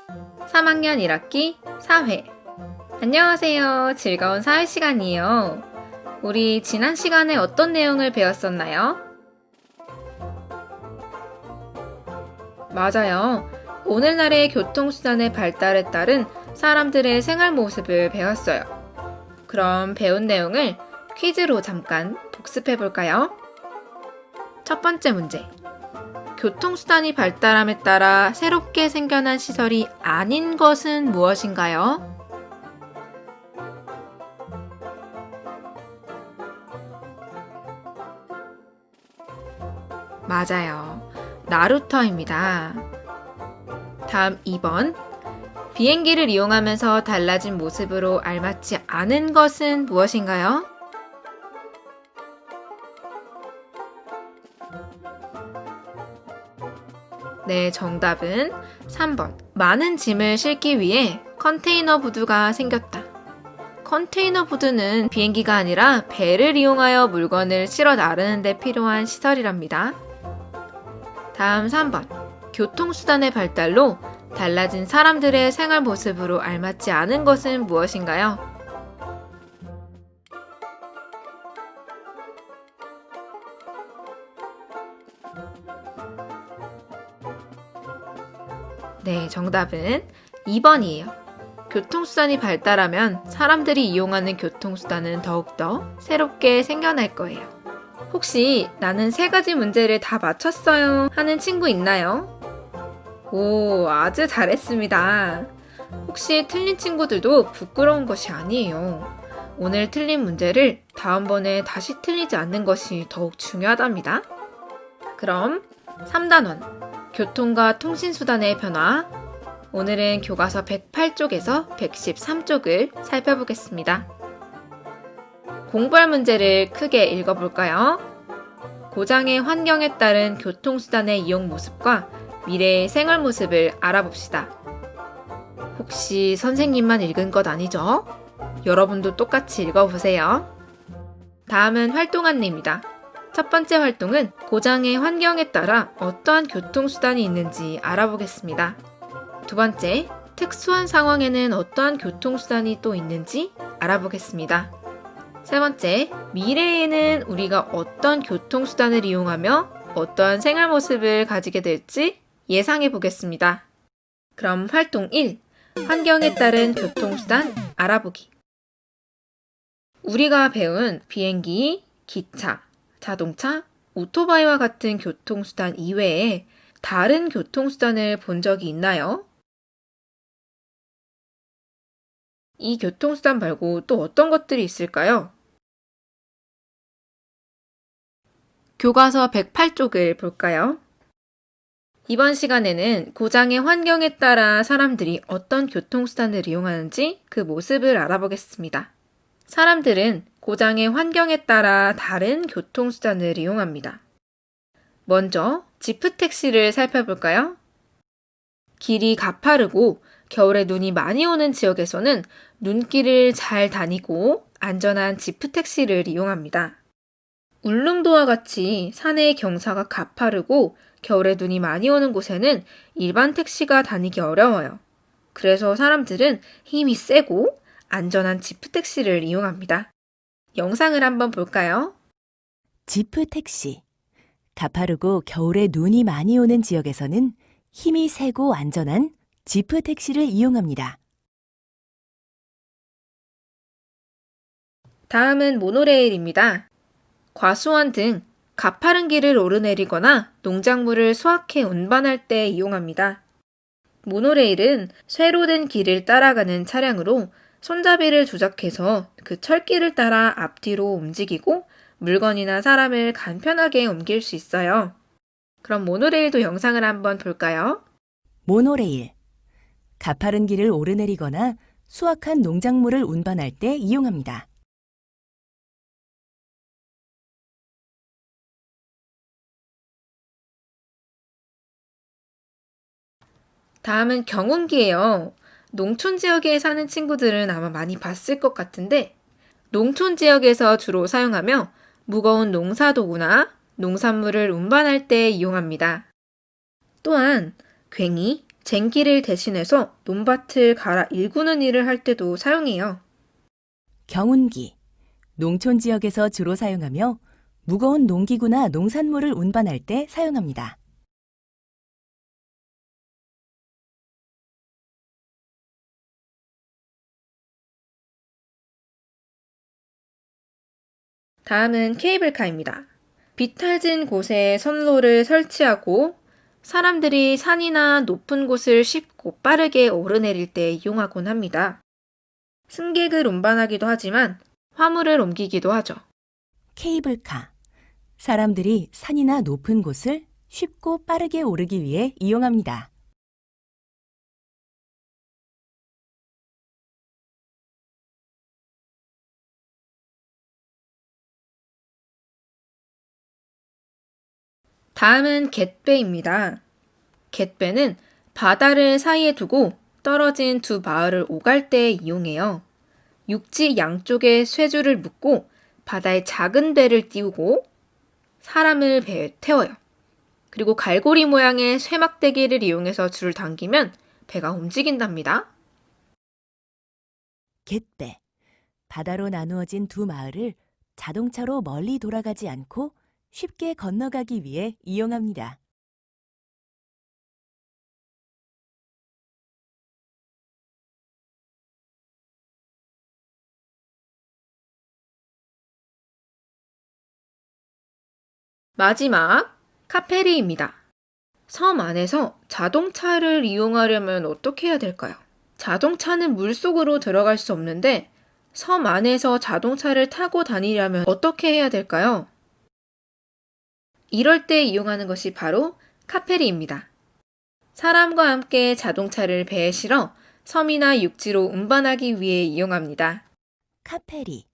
3학년 1학기 사회. 안녕하세요. 즐거운 사회 시간이에요. 우리 지난 시간에 어떤 내용을 배웠었나요? 맞아요. 오늘날의 교통수단의 발달에 따른 사람들의 생활 모습을 배웠어요. 그럼 배운 내용을 퀴즈로 잠깐 복습해 볼까요? 첫 번째 문제. 교통수단이 발달함에 따라 새롭게 생겨난 시설이 아닌 것은 무엇인가요? 맞아요. 나루터입니다. 다음 2번. 비행기를 이용하면서 달라진 모습으로 알맞지 않은 것은 무엇인가요? 네, 정답은 3번. 많은 짐을 싣기 위해 컨테이너 부두가 생겼다. 컨테이너 부두는 비행기가 아니라 배를 이용하여 물건을 실어 나르는 데 필요한 시설이랍니다. 다음 3번. 교통수단의 발달로 달라진 사람들의 생활 모습으로 알맞지 않은 것은 무엇인가요? 네, 정답은 2번이에요. 교통수단이 발달하면 사람들이 이용하는 교통수단은 더욱더 새롭게 생겨날 거예요. 혹시 나는 3가지 문제를 다 맞췄어요 하는 친구 있나요? 오, 아주 잘했습니다. 혹시 틀린 친구들도 부끄러운 것이 아니에요. 오늘 틀린 문제를 다음번에 다시 틀리지 않는 것이 더욱 중요하답니다. 그럼 3단원. 교통과 통신수단의 변화. 오늘은 교과서 108쪽에서 113쪽을 살펴보겠습니다. 공부할 문제를 크게 읽어볼까요? 고장의 환경에 따른 교통수단의 이용 모습과 미래의 생활 모습을 알아봅시다. 혹시 선생님만 읽은 것 아니죠? 여러분도 똑같이 읽어보세요. 다음은 활동 안내입니다. 첫 번째 활동은 고장의 환경에 따라 어떠한 교통수단이 있는지 알아보겠습니다. 두 번째, 특수한 상황에는 어떠한 교통수단이 또 있는지 알아보겠습니다. 세 번째, 미래에는 우리가 어떤 교통수단을 이용하며 어떠한 생활 모습을 가지게 될지 예상해 보겠습니다. 그럼 활동 1, 환경에 따른 교통수단 알아보기. 우리가 배운 비행기, 기차, 자동차, 오토바이와 같은 교통수단 이외에 다른 교통수단을 본 적이 있나요? 이 교통수단 말고 또 어떤 것들이 있을까요? 교과서 108쪽을 볼까요? 이번 시간에는 고장의 환경에 따라 사람들이 어떤 교통수단을 이용하는지 그 모습을 알아보겠습니다. 사람들은 고장의 환경에 따라 다른 교통수단을 이용합니다. 먼저 지프택시를 살펴볼까요? 길이 가파르고 겨울에 눈이 많이 오는 지역에서는 눈길을 잘 다니고 안전한 지프택시를 이용합니다. 울릉도와 같이 산의 경사가 가파르고 겨울에 눈이 많이 오는 곳에는 일반 택시가 다니기 어려워요. 그래서 사람들은 힘이 세고 안전한 지프택시를 이용합니다. 영상을 한번 볼까요? 지프 택시. 가파르고 겨울에 눈이 많이 오는 지역에서는 힘이 세고 안전한 지프 택시를 이용합니다. 다음은 모노레일입니다. 과수원 등 가파른 길을 오르내리거나 농작물을 수확해 운반할 때 이용합니다. 모노레일은 쇠로 된 길을 따라가는 차량으로 손잡이를 조작해서 그 철길을 따라 앞뒤로 움직이고 물건이나 사람을 간편하게 옮길 수 있어요. 그럼 모노레일도 영상을 한번 볼까요? 모노레일. 가파른 길을 오르내리거나 수확한 농작물을 운반할 때 이용합니다. 다음은 경운기예요. 농촌 지역에 사는 친구들은 아마 많이 봤을 것 같은데 농촌 지역에서 주로 사용하며 무거운 농사도구나 농산물을 운반할 때 이용합니다. 또한 괭이, 쟁기를 대신해서 논밭을 갈아 일구는 일을 할 때도 사용해요. 경운기. 농촌 지역에서 주로 사용하며 무거운 농기구나 농산물을 운반할 때 사용합니다. 다음은 케이블카입니다. 비탈진 곳에 선로를 설치하고 사람들이 산이나 높은 곳을 쉽고 빠르게 오르내릴 때 이용하곤 합니다. 승객을 운반하기도 하지만 화물을 옮기기도 하죠. 케이블카. 사람들이 산이나 높은 곳을 쉽고 빠르게 오르기 위해 이용합니다. 다음은 갯배입니다. 갯배는 바다를 사이에 두고 떨어진 두 마을을 오갈 때 이용해요. 육지 양쪽에 쇠줄을 묶고 바다에 작은 배를 띄우고 사람을 배에 태워요. 그리고 갈고리 모양의 쇠막대기를 이용해서 줄을 당기면 배가 움직인답니다. 갯배. 바다로 나누어진 두 마을을 자동차로 멀리 돌아가지 않고 쉽게 건너가기 위해 이용합니다. 마지막, 카페리입니다. 섬 안에서 자동차를 이용하려면 어떻게 해야 될까요? 자동차는 물속으로 들어갈 수 없는데 섬 안에서 자동차를 타고 다니려면 어떻게 해야 될까요? 이럴 때 이용하는 것이 바로 카페리입니다. 사람과 함께 자동차를 배에 실어 섬이나 육지로 운반하기 위해 이용합니다. 카페리.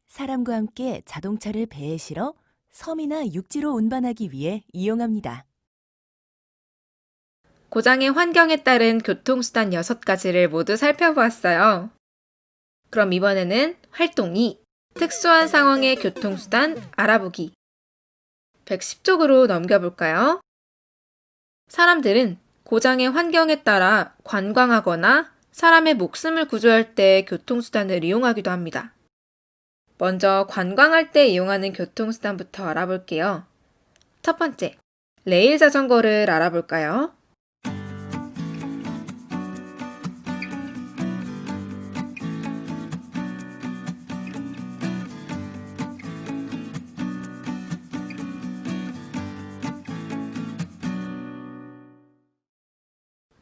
사람과 함께 자동차를 배에 실어 섬이나 육지로 운반하기 위해 이용합니다. 고장의 환경에 따른 교통수단 6가지를 모두 살펴보았어요. 그럼 이번에는 활동 2, 특수한 상황의 교통수단 알아보기. 110쪽으로 넘겨볼까요? 사람들은 고장의 환경에 따라 관광하거나 사람의 목숨을 구조할 때 교통수단을 이용하기도 합니다. 먼저 관광할 때 이용하는 교통수단부터 알아볼게요. 첫 번째, 레일 자전거를 알아볼까요?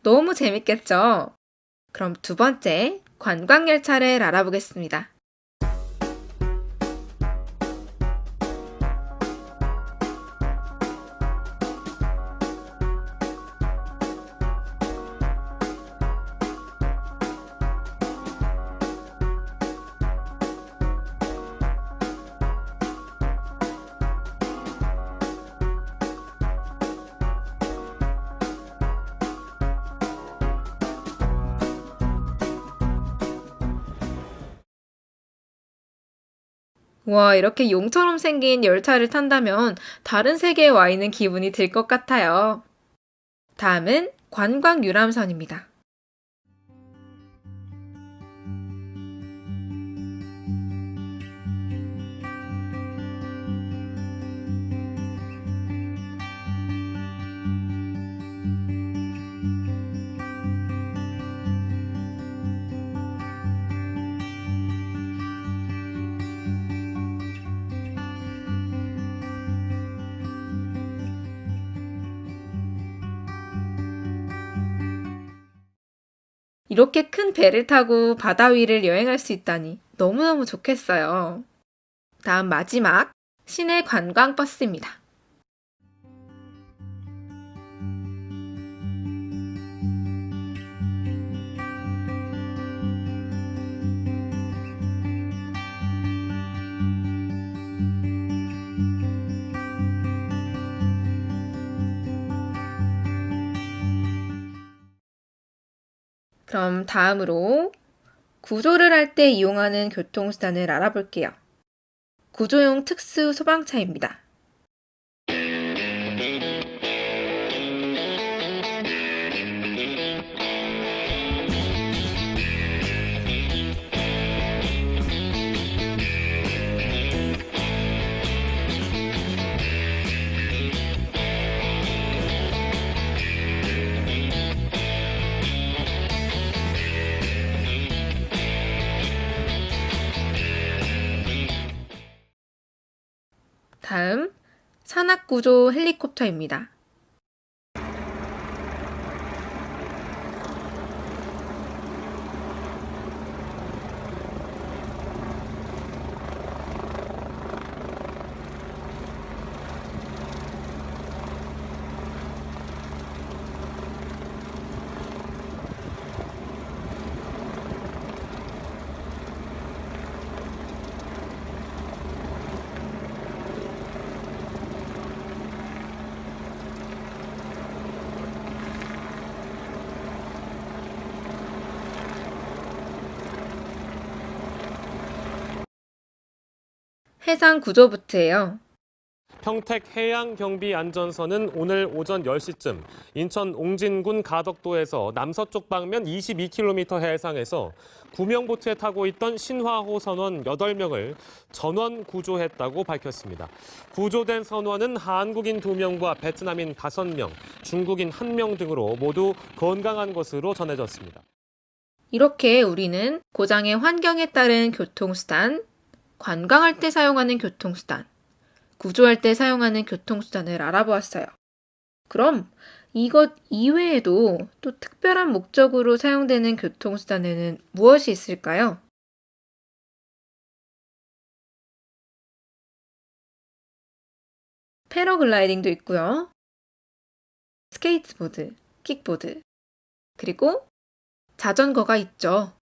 너무 재밌겠죠? 그럼 두 번째, 관광열차를 알아보겠습니다. 와, 이렇게 용처럼 생긴 열차를 탄다면 다른 세계에 와 있는 기분이 들 것 같아요. 다음은 관광 유람선입니다. 이렇게 큰 배를 타고 바다 위를 여행할 수 있다니 너무너무 좋겠어요. 다음 마지막, 시내 관광버스입니다. 그럼 다음으로 구조를 할 때 이용하는 교통수단을 알아볼게요. 구조용 특수 소방차입니다. 다음, 산악구조 헬리콥터입니다. 해상구조부트예요. 평택 해양경비안전선은 오늘 오전 10시쯤 인천 옹진군 가덕도에서 남서쪽 방면 22km 해상에서 구명보트에 타고 있던 신화호 선원 8명을 전원 구조했다고 밝혔습니다. 구조된 선원은 한국인 2명과 베트남인 5명, 중국인 1명 등으로 모두 건강한 것으로 전해졌습니다. 이렇게 우리는 고장의 환경에 따른 교통수단, 관광할 때 사용하는 교통수단, 구조할 때 사용하는 교통수단을 알아보았어요. 그럼 이것 이외에도 또 특별한 목적으로 사용되는 교통수단에는 무엇이 있을까요? 패러글라이딩도 있고요. 스케이트보드, 킥보드, 그리고 자전거가 있죠.